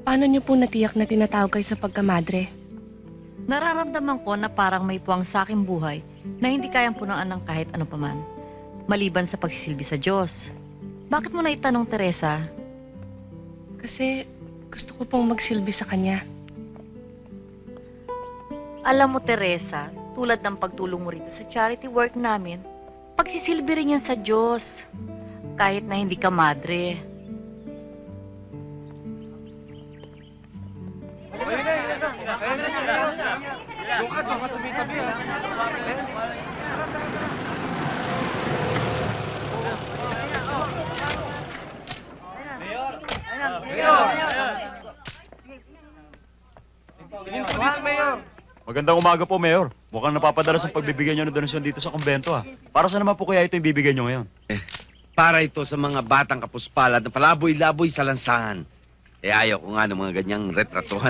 Paano niyo po natiyak na tinatawag kayo sa pagkamadre? Nararamdaman ko na parang may puwang sa aking buhay na hindi kayang punaan ng kahit ano paman. Maliban sa pagsisilbi sa Diyos. Bakit mo na itanong, Teresa? Kasi gusto ko pong magsilbi sa kanya. Alam mo, Teresa, tulad ng pagtulong mo rito sa charity work namin, pagsisilbi rin yan sa Diyos. Kahit na hindi ka madre. Magandang umaga po, Mayor. Mukhang napapadalas ang pagbibigyan niyo ng donasyon dito sa kumbento, ah. Para saan naman po kaya ito yung bibigyan niyo ngayon? Para ito sa mga batang kapuspalad na palaboy-laboy sa lansangan. Ayaw ko nga ng mga ganyang retrato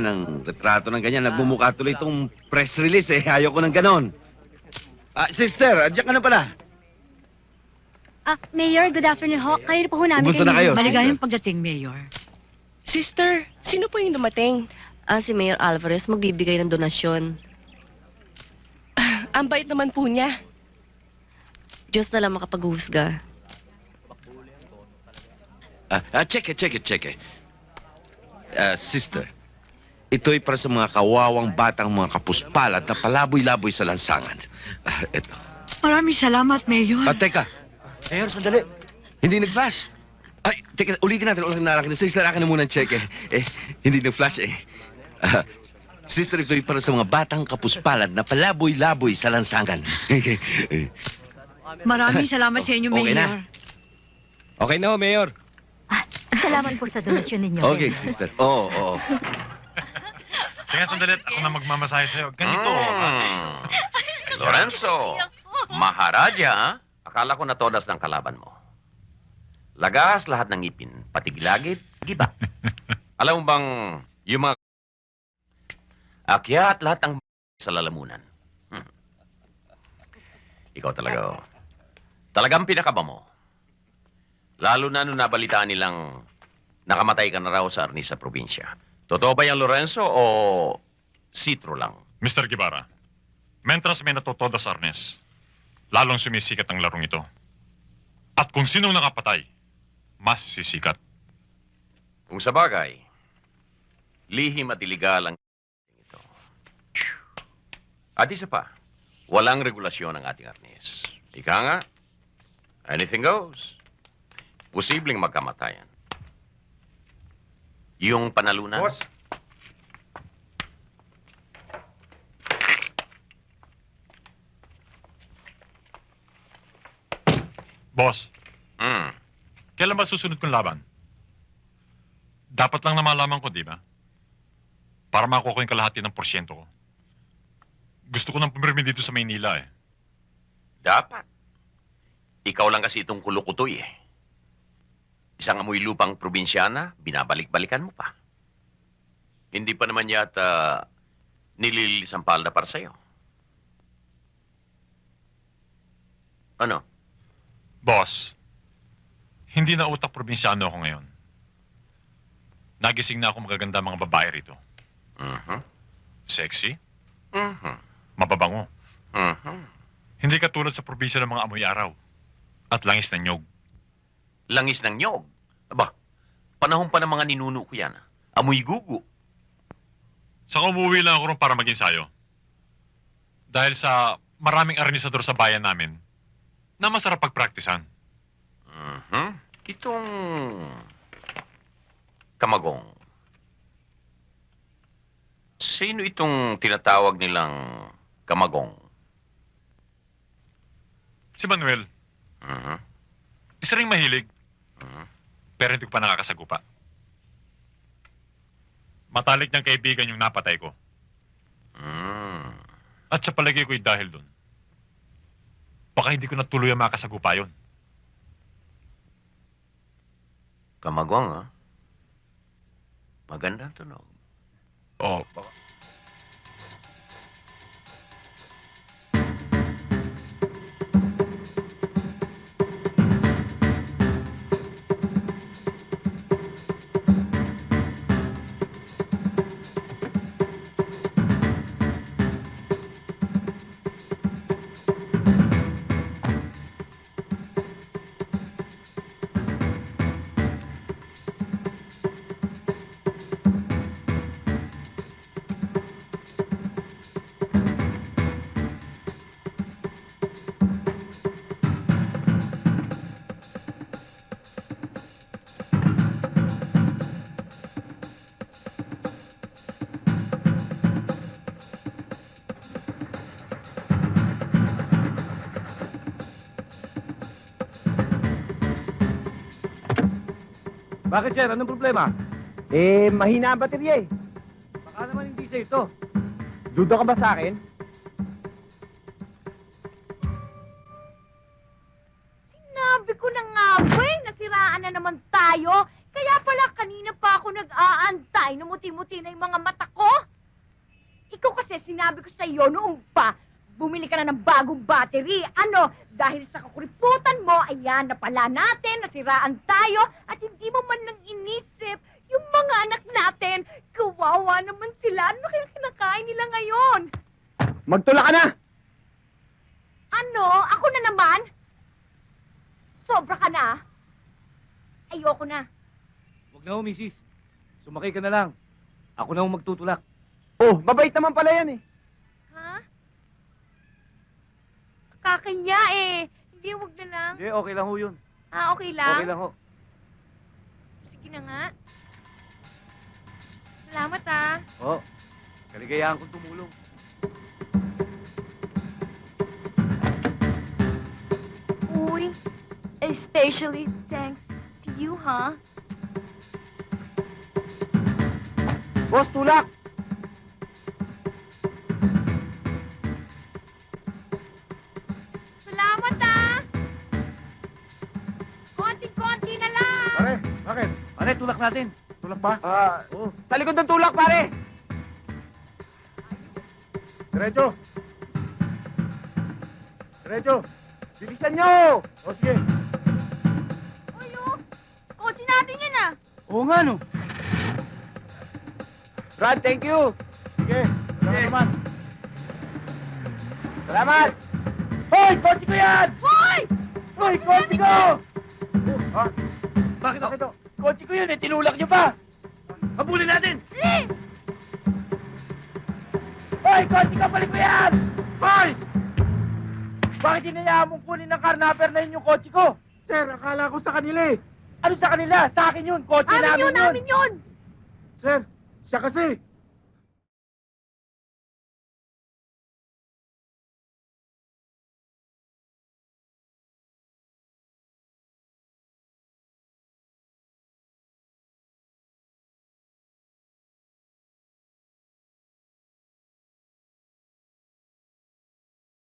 ng ganyan. Nagbumuka tuloy itong press release Ayaw ko ng ganon. Sister, andiyan ka na pala. Mayor, good afternoon ho. Kayo po namin. Kumusta na kayo? Maligayang pagdating, Mayor. Sister, sino po yung dumating? Si Mayor Alvarez magbibigay ng donasyon. Ang bait naman po niya. Diyos na lang makapaghuhusga. Check it. Sister, ito'y para sa mga kawawang batang mga kapuspalad na palaboy-laboy sa lansangan. Ito. Maraming salamat, Mayor. Teka, Mayor, sandali. hindi nag-flash. Ay, teka, ulitin natin. Sister, akin na muna ang check hindi nag-flash Sister, ito'y para sa mga batang kapuspalad na palaboy-laboy sa lansangan. Maraming salamat sa inyo, Okay Mayor. na. Okay na, Mayor. Salamat po sa donasyon ninyo. Okay, sister. Oo. Kaya sandali, ako na magmamasahe sa'yo. Ganito. Lorenzo, Maharaja, ha? Akala ko na todas ng kalaban mo. Lagas lahat ng ngipin, pati gilagid, giba. Alam mo bang yung mga akyat lahat ng sa lalamunan. Ikaw talaga, oh. Talagang pinakaba mo. Lalo na nung nabalitaan nilang nakamatay ka na raw sa Arnis sa probinsya. Totoo ba yan, Lorenzo, o sitro lang? Mr. Guevara, mentras may natutoda sa Arnes, lalong sumisikat ang larong ito. At kung sinong nakapatay, mas sisikat. Kung sa bagay, lihim at iligal ang ito. At isa pa, walang regulasyon ang ating Arnis. Ika nga, anything goes. Posibleng magkamatayan. Yung panalunan... Boss. Boss, Hmm. kailan ba susunod kong laban? Dapat lang na malaman ko, di ba? Para makuha ko yung kalahati ng porsyento ko. Gusto ko nang pumirmi dito sa Maynila Dapat. Ikaw lang kasi itong kulukutoy Isang amoy lupang probinsyana, binabalik-balikan mo pa. Hindi pa naman yata nilililis ang palda para sa'yo. Ano? Boss, hindi na utak probinsyano ako ngayon. Nagising na ako magaganda mga babae rito. Mhm. Sexy, Mhm. mababango. Mhm. Hindi katulad sa probinsya ng mga amoy araw at langis ng nyog. Langis ng nyog. Aba, panahon pa ng mga ninuno ko yan. Amoy gugo. Saka umuwi lang ako ron para mag-ensayo. Dahil sa maraming arnisador sa bayan namin na masarap pagpraktisan. Mhm. Itong kamagong. Sino itong tinatawag nilang kamagong? Si Manuel, Mhm. isa ring mahilig, Mhm. pero hindi ko pa nakakasagupa. Matalik niyang kaibigan yung napatay ko. Mm. At sa palagay ko'y dahil dun. Baka hindi ko natuloy ang makasagupa yun. Kamagong, ha? Magandang tunog. Oo. Bakit, sir? Anong problema? Mahina ang baterya eh. Baka naman hindi sa ito. Duda ka ba sa akin? Sinabi ko na nga, Weng, nasiraan na naman tayo. Kaya pala kanina pa ako nag-aantay, numuti-muti na yung mga mata ko. Ikaw kasi sinabi ko sa iyo noong pa, bumili ka na ng bagong battery. Ano, dahil sa kakuriputan mo, ayan, napala natin, nasiraan tayo, at hindi mo man lang inisip yung mga anak natin. Kawawa naman sila. Ano kaya kinakain nila ngayon? Magtula ka na! Ano? Ako na naman? Sobra ka na? Ayoko na. Huwag na ho, misis. Sumakay ka na lang. Ako na ho magtutulak. Oh, mabait naman pala yan eh. Ha? Kakaya eh. Hindi, wag na lang. Hindi, okay lang ho yun. Ah, okay lang? Okay lang ho. Sige na nga. Salamat ah. Oo. Kaligayahan kong tumulong. Uy, especially thanks to you, huh? Boss, tulak! Salamat ah! Konti-konti na lang! Pare, bakit? Pare, tulak natin. Tulak ba? Oo. Sa likod ng tulak, pare! Diretso. Diretso. Bilisan nyo! O, sige. Uy, oh! Kotse natin yan ah! Oo nga, no. Brad, thank you! Sige. Wala naman. Salamat! Hoy! Kotse ko yan! Hoy! Hoy! Kotse ko! Ha? Bakit ito? Kotse ko yun eh. Tinulak niyo pa. Habulin natin! Dali! Hoy! Kotse ka! Balik ko yan! Hoy! Bakit hinayaan mong kunin ng karnapper na yun yung kotse ko? Sir, akala ko sa kanila eh. Ano sa kanila? Sa akin yun. Kotse Amin namin yun! Amin yun! Sir, siya kasi.